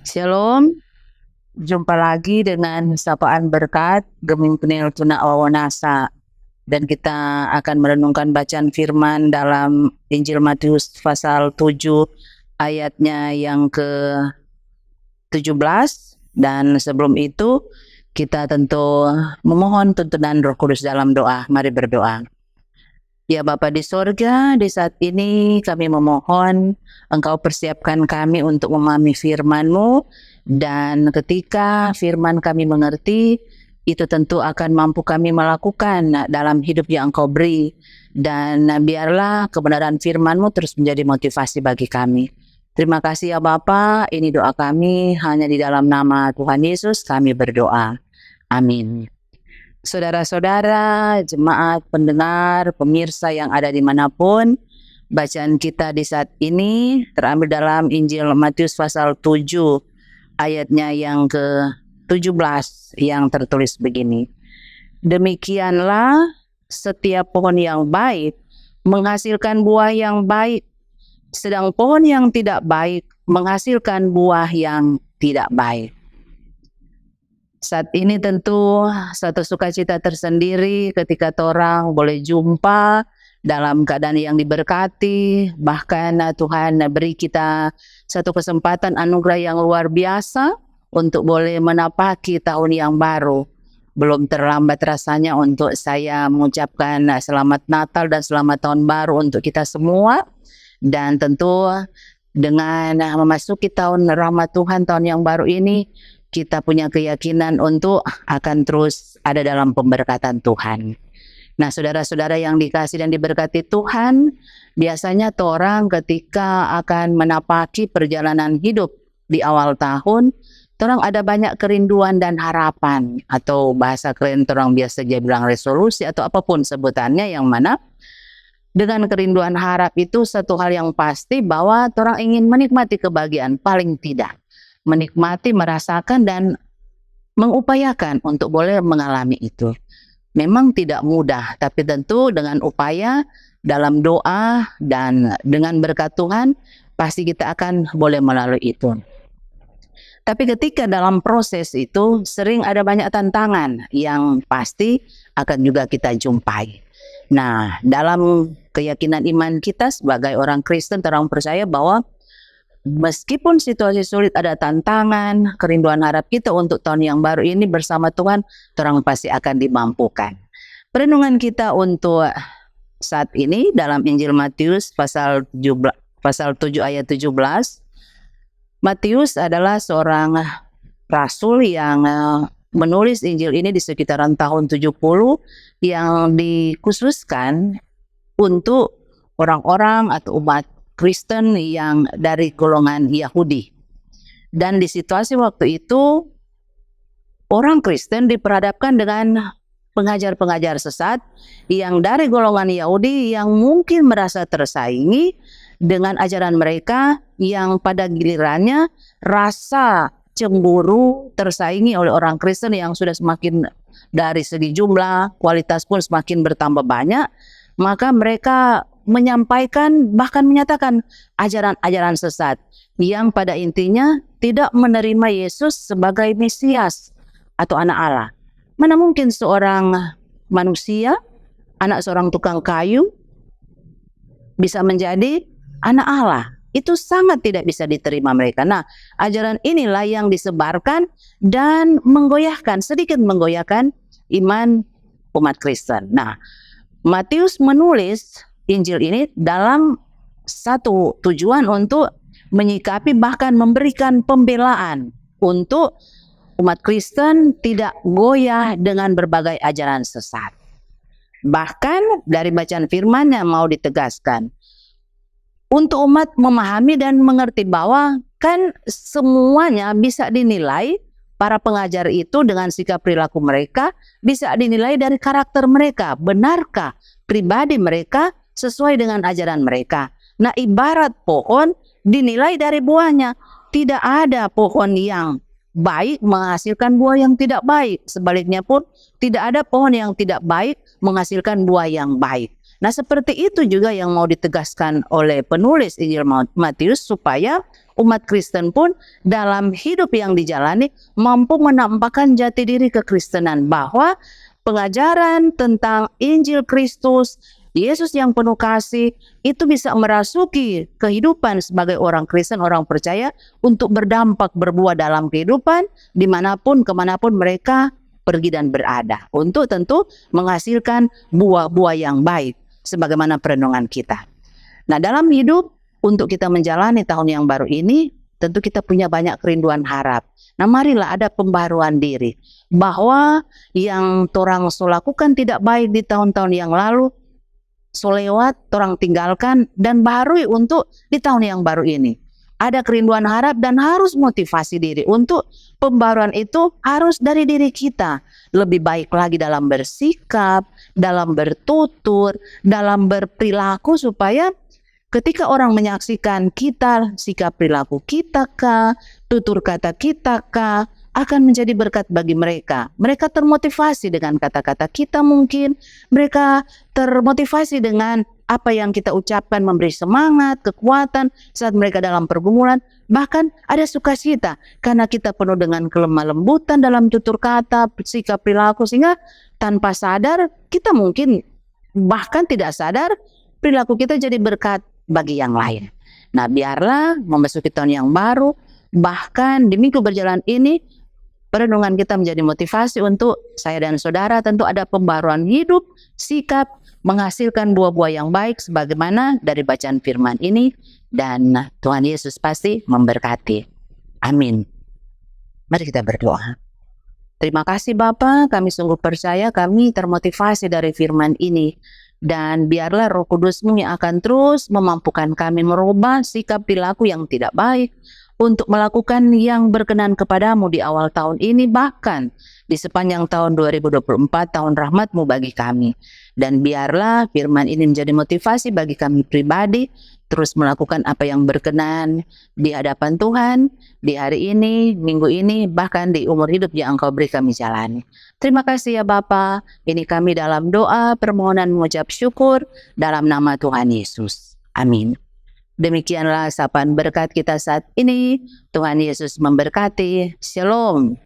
Shalom, jumpa lagi dengan sapaan berkat Geming Penil Tuna Wawanasa. Dan kita akan merenungkan bacaan firman dalam Injil Matius pasal 7 ayatnya yang ke-17. Dan sebelum itu kita tentu memohon tuntunan Roh Kudus dalam doa. Mari berdoa. Ya Bapa di sorga, di saat ini kami memohon Engkau persiapkan kami untuk memahami firman-Mu, dan ketika firman kami mengerti, itu tentu akan mampu kami melakukan dalam hidup yang Engkau beri, dan biarlah kebenaran firman-Mu terus menjadi motivasi bagi kami. Terima kasih ya Bapa, ini doa kami hanya di dalam nama Tuhan Yesus kami berdoa. Amin. Saudara-saudara, jemaat, pendengar, pemirsa yang ada dimanapun, bacaan kita di saat ini terambil dalam Injil Matius pasal 7 ayatnya yang ke-17 yang tertulis begini. Demikianlah setiap pohon yang baik menghasilkan buah yang baik, sedang pohon yang tidak baik menghasilkan buah yang tidak baik. Saat ini tentu satu sukacita tersendiri ketika orang boleh jumpa dalam keadaan yang diberkati. Bahkan Tuhan beri kita satu kesempatan anugerah yang luar biasa untuk boleh menapaki tahun yang baru. Belum terlambat rasanya untuk saya mengucapkan selamat Natal dan selamat tahun baru untuk kita semua. Dan tentu dengan memasuki tahun rahmat Tuhan, tahun yang baru ini, kita punya keyakinan untuk akan terus ada dalam pemberkatan Tuhan. Nah, saudara-saudara yang dikasih dan diberkati Tuhan, biasanya orang ketika akan menapaki perjalanan hidup di awal tahun, orang ada banyak kerinduan dan harapan, atau bahasa keren orang biasa dia bilang resolusi atau apapun sebutannya, yang mana dengan kerinduan harap itu satu hal yang pasti bahwa orang ingin menikmati kebahagiaan, paling tidak menikmati, merasakan, dan mengupayakan untuk boleh mengalami itu. Memang tidak mudah, tapi tentu dengan upaya, dalam doa, dan dengan berkat Tuhan, pasti kita akan boleh melalui itu. Tapi ketika dalam proses itu, sering ada banyak tantangan yang pasti akan juga kita jumpai. Nah, dalam keyakinan iman kita sebagai orang Kristen, orang percaya bahwa meskipun situasi sulit, ada tantangan, kerinduan harap kita untuk tahun yang baru ini bersama Tuhan, orang pasti akan dimampukan. Perenungan kita untuk saat ini dalam Injil Matius pasal 7 ayat 17. Matius adalah seorang rasul yang menulis Injil ini di sekitaran tahun 70 yang dikhususkan untuk orang-orang atau umat Kristen yang dari golongan Yahudi. Dan di situasi waktu itu, orang Kristen diperhadapkan dengan pengajar-pengajar sesat yang dari golongan Yahudi yang mungkin merasa tersaingi dengan ajaran mereka, yang pada gilirannya rasa cemburu tersaingi oleh orang Kristen yang sudah semakin dari segi jumlah, kualitas pun semakin bertambah banyak. Maka mereka menyampaikan, bahkan menyatakan ajaran-ajaran sesat yang pada intinya tidak menerima Yesus sebagai Mesias atau anak Allah. Mana mungkin seorang manusia, anak seorang tukang kayu, bisa menjadi anak Allah? Itu sangat tidak bisa diterima mereka. Nah, ajaran inilah yang disebarkan dan sedikit menggoyahkan iman umat Kristen. Nah, Matius menulis Injil ini dalam satu tujuan untuk menyikapi, bahkan memberikan pembelaan untuk umat Kristen tidak goyah dengan berbagai ajaran sesat. Bahkan dari bacaan firman-Nya mau ditegaskan untuk umat memahami dan mengerti bahwa kan semuanya bisa dinilai, para pengajar itu dengan sikap perilaku mereka bisa dinilai dari karakter mereka. Benarkah pribadi mereka sesuai dengan ajaran mereka? Nah, ibarat pohon dinilai dari buahnya. Tidak ada pohon yang baik menghasilkan buah yang tidak baik. Sebaliknya pun tidak ada pohon yang tidak baik menghasilkan buah yang baik. Nah, seperti itu juga yang mau ditegaskan oleh penulis Injil Matius, supaya umat Kristen pun dalam hidup yang dijalani mampu menampakkan jati diri kekristenan, bahwa pengajaran tentang Injil Kristus, Yesus yang penuh kasih, itu bisa merasuki kehidupan sebagai orang Kristen, orang percaya, untuk berdampak, berbuah dalam kehidupan dimanapun, kemanapun mereka pergi dan berada, untuk tentu menghasilkan buah-buah yang baik sebagaimana perenungan kita. Nah, dalam hidup untuk kita menjalani tahun yang baru ini, tentu kita punya banyak kerinduan harap. Nah, marilah ada pembaruan diri, bahwa yang torang so lakukan tidak baik di tahun-tahun yang lalu, so lewat, torang tinggalkan dan baharui untuk di tahun yang baru ini. Ada kerinduan harap dan harus motivasi diri untuk pembaruan itu harus dari diri kita. Lebih baik lagi dalam bersikap, dalam bertutur, dalam berperilaku, supaya ketika orang menyaksikan kita, sikap perilaku kita kah, tutur kata kita kah, akan menjadi berkat bagi mereka. Mereka termotivasi dengan kata-kata kita mungkin. Mereka termotivasi dengan apa yang kita ucapkan, memberi semangat, kekuatan saat mereka dalam pergumulan. Bahkan ada sukacita karena kita penuh dengan kelemah lembutan dalam tutur kata, sikap perilaku, sehingga tanpa sadar kita mungkin bahkan tidak sadar perilaku kita jadi berkat bagi yang lain. Nah, biarlah memasuki tahun yang baru, bahkan di minggu berjalan ini, perenungan kita menjadi motivasi untuk saya dan saudara tentu ada pembaruan hidup, sikap, menghasilkan buah-buah yang baik sebagaimana dari bacaan firman ini, dan Tuhan Yesus pasti memberkati. Amin. Mari kita berdoa. Terima kasih Bapa, kami sungguh percaya kami termotivasi dari firman ini, dan biarlah Roh Kudus-Mu yang akan terus memampukan kami merubah sikap perilaku yang tidak baik, untuk melakukan yang berkenan kepadamu di awal tahun ini, bahkan di sepanjang tahun 2024, tahun rahmat-Mu bagi kami. Dan biarlah firman ini menjadi motivasi bagi kami pribadi, terus melakukan apa yang berkenan di hadapan Tuhan, di hari ini, minggu ini, bahkan di umur hidup yang Engkau beri kami jalani. Terima kasih ya Bapa, ini kami dalam doa, permohonan mengucap syukur, dalam nama Tuhan Yesus. Amin. Demikianlah sapaan berkat kita saat ini. Tuhan Yesus memberkati. Shalom.